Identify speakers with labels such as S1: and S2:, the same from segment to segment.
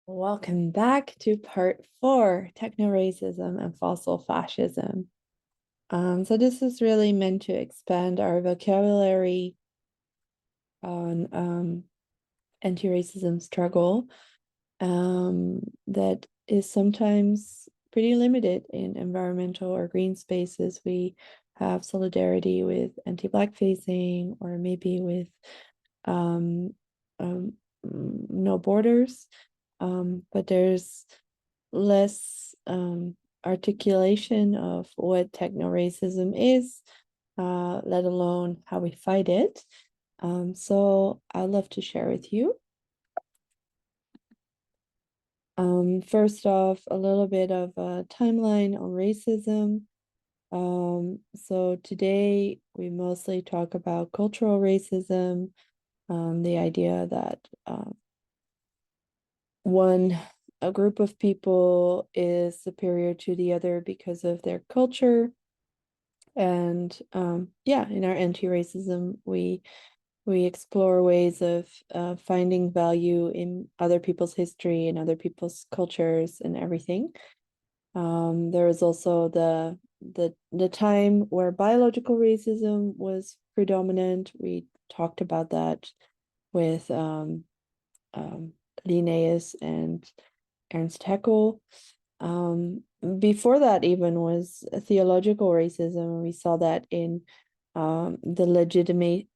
S1: Welcome back to part 4, Techno-racism and fossil fascism. So this is really meant to expand our vocabulary on anti-racism struggle that is sometimes pretty limited in environmental or green spaces. We have solidarity with anti-blackfacing or maybe with um, no borders. But there's less articulation of what techno-racism is, let alone how we fight it. So I'd love to share with you. First off, a little bit of a timeline on racism. So today we mostly talk about cultural racism, the idea that a group of people is superior to the other because of their culture. And in our anti-racism, we explore ways of finding value in other people's history and other people's cultures and everything. There was also the time where biological racism was predominant. We talked about that with Linnaeus and Ernst Haeckel. Before that even was theological racism. We saw that in the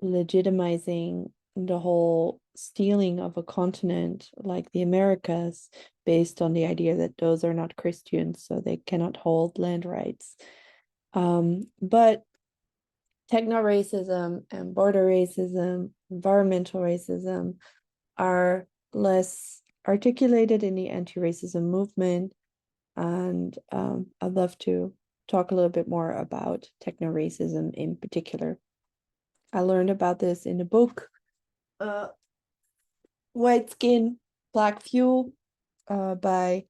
S1: legitimizing the whole stealing of a continent like the Americas based on the idea that those are not Christians, so they cannot hold land rights. But techno-racism and border racism, environmental racism are less articulated in the anti-racism movement. And I'd love to talk a little bit more about techno-racism in particular. I learned about this in the book, White Skin, Black Fuel, by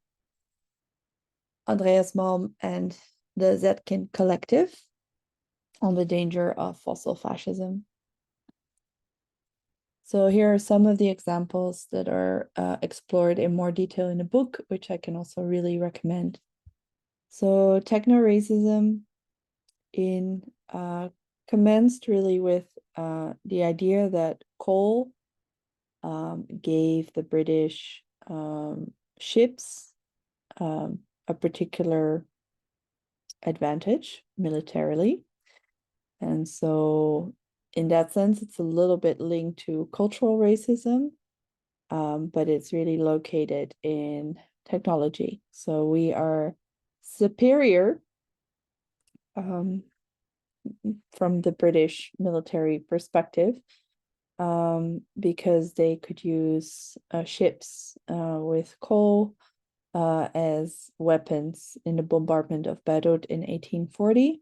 S1: Andreas Malm and the Zetkin Collective on the danger of fossil fascism. So here are some of the examples that are explored in more detail in the book, which I can also really recommend. So techno-racism commenced really with the idea that coal gave the British ships a particular advantage militarily. And so in that sense, it's a little bit linked to cultural racism, but it's really located in technology. So we are superior from the British military perspective because they could use ships with coal as weapons in the bombardment of Beirut in 1840.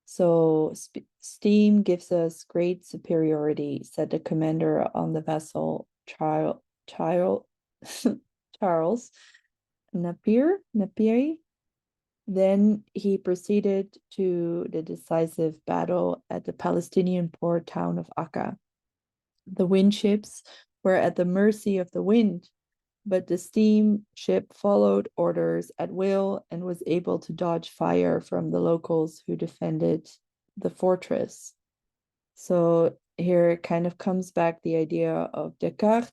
S1: So steam gives us great superiority, said the commander on the vessel, Charles Napier. Then he proceeded to the decisive battle at the Palestinian port town of Akka. The wind ships were at the mercy of the wind, but the steam ship followed orders at will and was able to dodge fire from the locals who defended the fortress. So here it kind of comes back the idea of Descartes,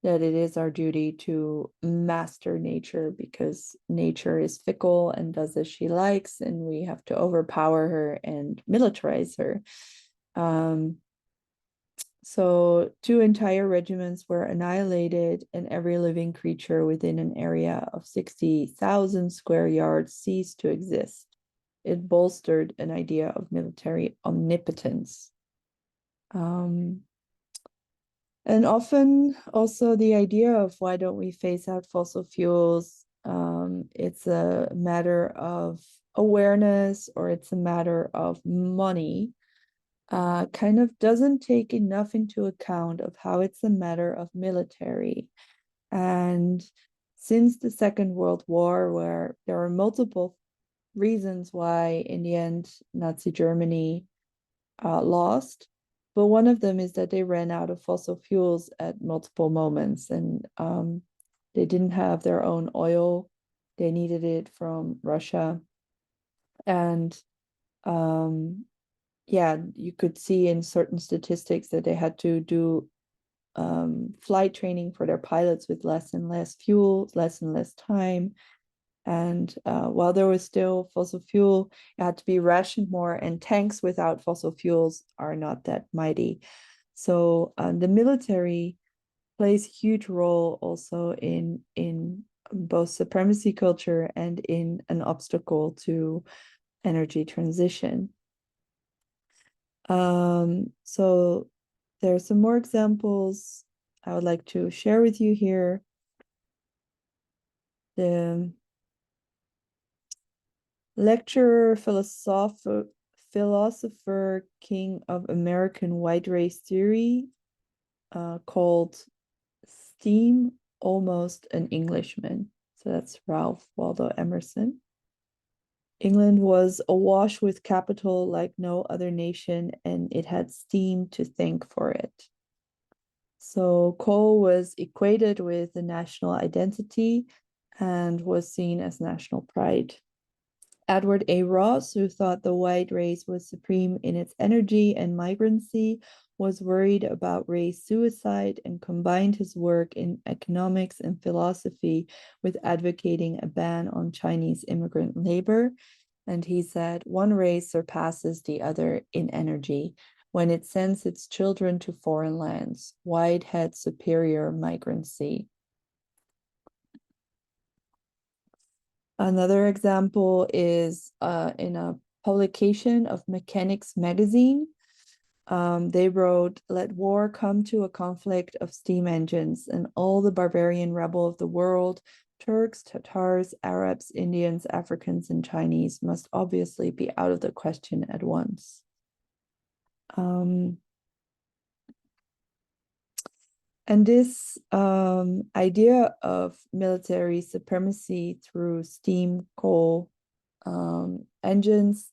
S1: that it is our duty to master nature because nature is fickle and does as she likes, and we have to overpower her and militarize her. So 2 entire regiments were annihilated, and every living creature within an area of 60,000 square yards ceased to exist. It bolstered an idea of military omnipotence. And often also the idea of why don't we phase out fossil fuels? It's a matter of awareness, or it's a matter of money. Kind of doesn't take enough into account of how it's a matter of military. And since the Second World War, where there are multiple reasons why in the end Nazi Germany lost, but one of them is that they ran out of fossil fuels at multiple moments. And They didn't have their own oil. They needed it from Russia. And yeah, you could see in certain statistics that they had to do flight training for their pilots with less and less fuel, less and less time. And while there was still fossil fuel, it had to be rationed more, and tanks without fossil fuels are not that mighty. So the military plays a huge role also in both supremacy culture and in an obstacle to energy transition. So there are some more examples I would like to share with you here. The lecturer, philosopher, king of American white race theory, called Steam almost an Englishman. So that's Ralph Waldo Emerson. England was awash with capital like no other nation, and it had steam to thank for it. So coal was equated with the national identity and was seen as national pride. Edward A. Ross, who thought the white race was supreme in its energy and migrancy, was worried about race suicide and combined his work in economics and philosophy with advocating a ban on Chinese immigrant labor. And he said, one race surpasses the other in energy when it sends its children to foreign lands. White had superior migrancy. Another example is in a publication of Mechanics magazine. They wrote, let war come to a conflict of steam engines, and all the barbarian rebel of the world, Turks, Tatars, Arabs, Indians, Africans, and Chinese, must obviously be out of the question at once. And this idea of military supremacy through steam, coal, engines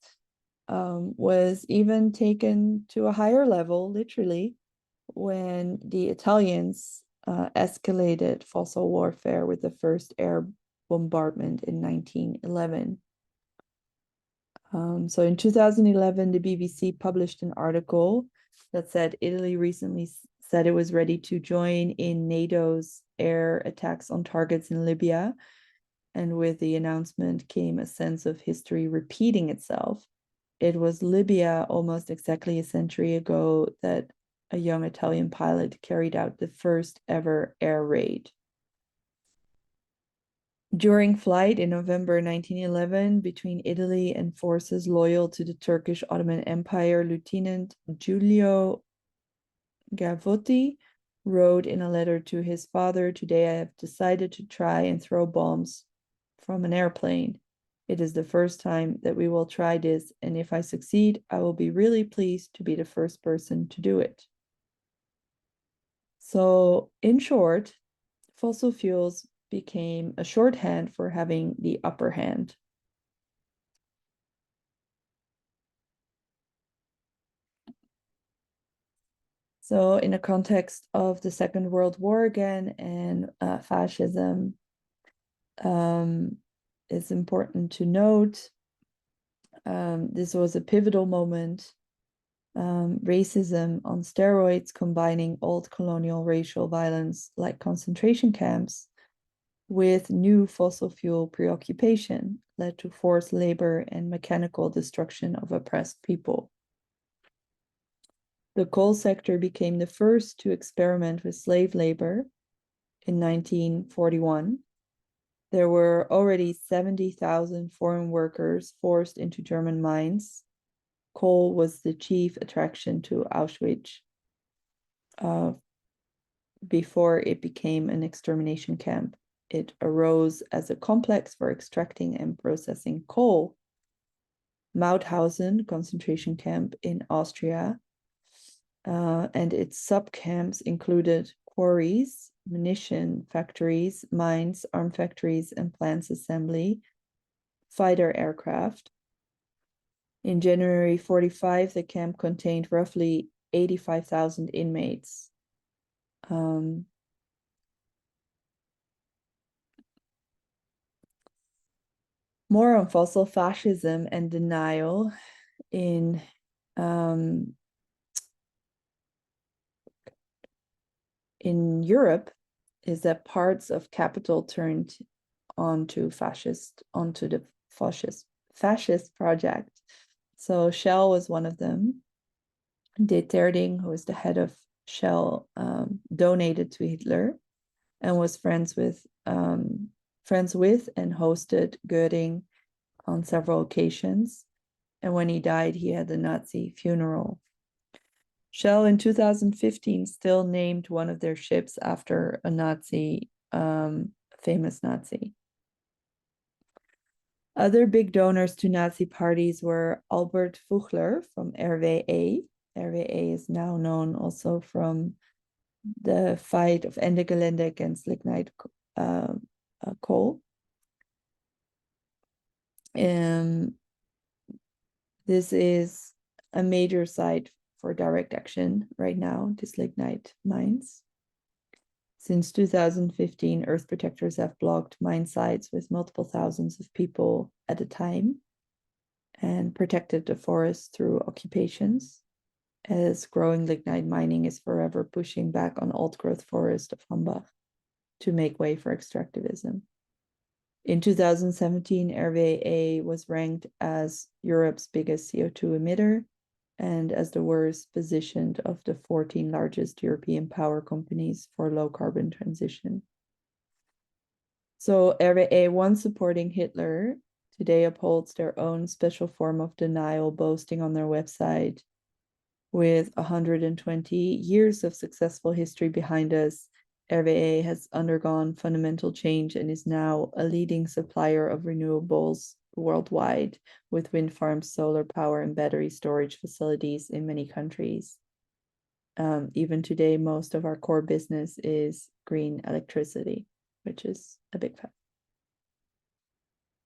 S1: was even taken to a higher level, literally, when the Italians escalated fossil warfare with the first air bombardment in 1911. So in 2011, the BBC published an article that said Italy recently said it was ready to join in NATO's air attacks on targets in Libya. And with the announcement came a sense of history repeating itself. It was Libya almost exactly a century ago that a young Italian pilot carried out the first ever air raid. During flight in November 1911 between Italy and forces loyal to the Turkish Ottoman Empire, Lieutenant Giulio Gavotti wrote in a letter to his father, today I have decided to try and throw bombs from an airplane. It is the first time that we will try this, and if I succeed, I will be really pleased to be the first person to do it. So, in short, fossil fuels became a shorthand for having the upper hand. So in the context of the Second World War again and fascism, it's important to note this was a pivotal moment. Racism on steroids, combining old colonial racial violence like concentration camps with new fossil fuel preoccupation, led to forced labor and mechanical destruction of oppressed people. The coal sector became the first to experiment with slave labor in 1941. There were already 70,000 foreign workers forced into German mines. Coal was the chief attraction to Auschwitz before it became an extermination camp. It arose as a complex for extracting and processing coal. Mauthausen concentration camp in Austria and its subcamps included quarries, munition factories, mines, arm factories, and plants assembly, fighter aircraft. In January 45, the camp contained roughly 85,000 inmates. More on fossil fascism and denial in Europe is that parts of capital turned onto the fascist project. So Shell was one of them. De Terding, who was the head of Shell, donated to Hitler and was friends with and hosted Goering on several occasions. And when he died, he had a Nazi funeral. Shell in 2015 still named one of their ships after a Nazi, famous Nazi. Other big donors to Nazi parties were Albert Vogler from RWE. RWE is now known also from the fight of Ende Gelände against lignite coal. This is a major site for direct action right now, these lignite mines. Since 2015, Earth protectors have blocked mine sites with multiple thousands of people at a time and protected the forest through occupations, as growing lignite mining is forever pushing back on old-growth forest of Hambach to make way for extractivism. In 2017, RWE was ranked as Europe's biggest CO2 emitter and as the worst positioned of the 14 largest European power companies for low carbon transition. So RWE, once supporting Hitler, today upholds their own special form of denial, boasting on their website, with 120 years of successful history behind us, RWE has undergone fundamental change and is now a leading supplier of renewables worldwide, with wind farms, solar power, and battery storage facilities in many countries. Even today, most of our core business is green electricity, which is a big fact.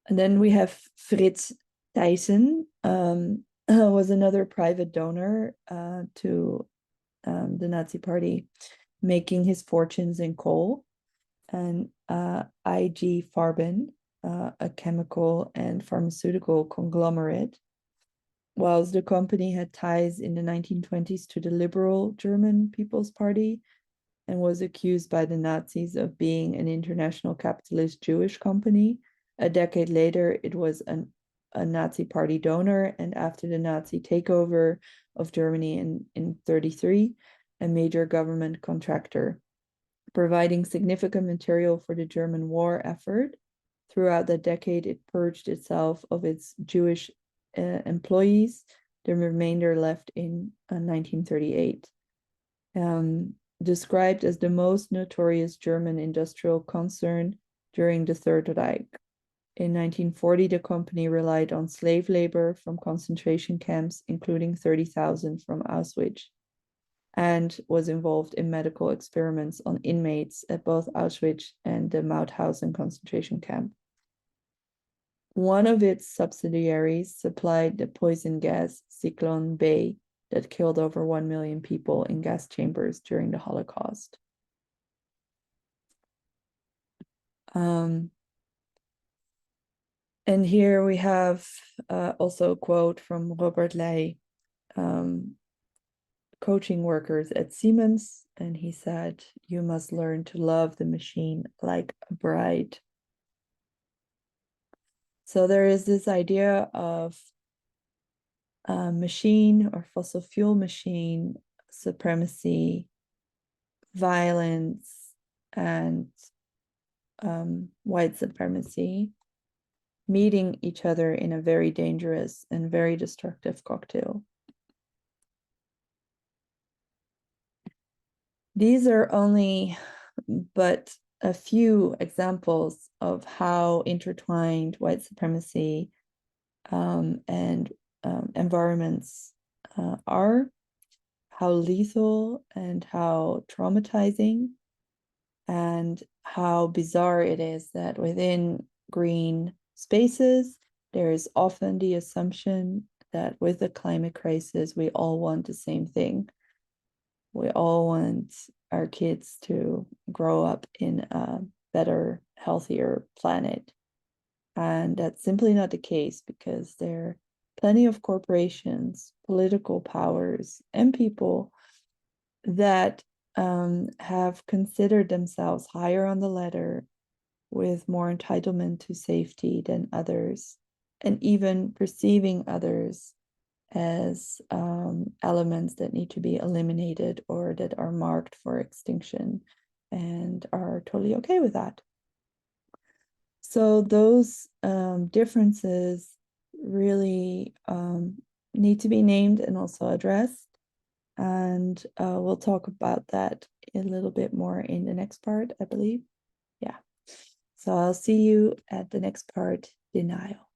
S1: And then we have Frits Thijssen, was another private donor to the Nazi Party, making his fortunes in coal, and IG Farben, a chemical and pharmaceutical conglomerate. Whilst the company had ties in the 1920s to the liberal German People's Party and was accused by the Nazis of being an international capitalist Jewish company, a decade later it was a Nazi Party donor, and after the Nazi takeover of Germany in 1933, a major government contractor, providing significant material for the German war effort. Throughout the decade, it purged itself of its Jewish employees, the remainder left in 1938. Described as the most notorious German industrial concern during the Third Reich. In 1940, the company relied on slave labor from concentration camps, including 30,000 from Auschwitz, and was involved in medical experiments on inmates at both Auschwitz and the Mauthausen concentration camp. One of its subsidiaries supplied the poison gas Zyklon B that killed over 1 million people in gas chambers during the Holocaust. And here we have also a quote from Robert Ley, coaching workers at Siemens, and he said, "You must learn to love the machine like a bride." So there is this idea of machine or fossil fuel machine supremacy, violence, and white supremacy meeting each other in a very dangerous and very destructive cocktail. These are only but a few examples of how intertwined white supremacy and environments are, how lethal and how traumatizing, and how bizarre it is that within green spaces, there is often the assumption that with the climate crisis, we all want the same thing. We all want our kids to grow up in a better, healthier planet. And that's simply not the case, because there are plenty of corporations, political powers, and people that have considered themselves higher on the ladder, with more entitlement to safety than others, and even perceiving others as elements that need to be eliminated or that are marked for extinction, and are totally okay with that. So those differences really need to be named and also addressed. And we'll talk about that a little bit more in the next part, I believe. Yeah. So I'll see you at the next part, denial.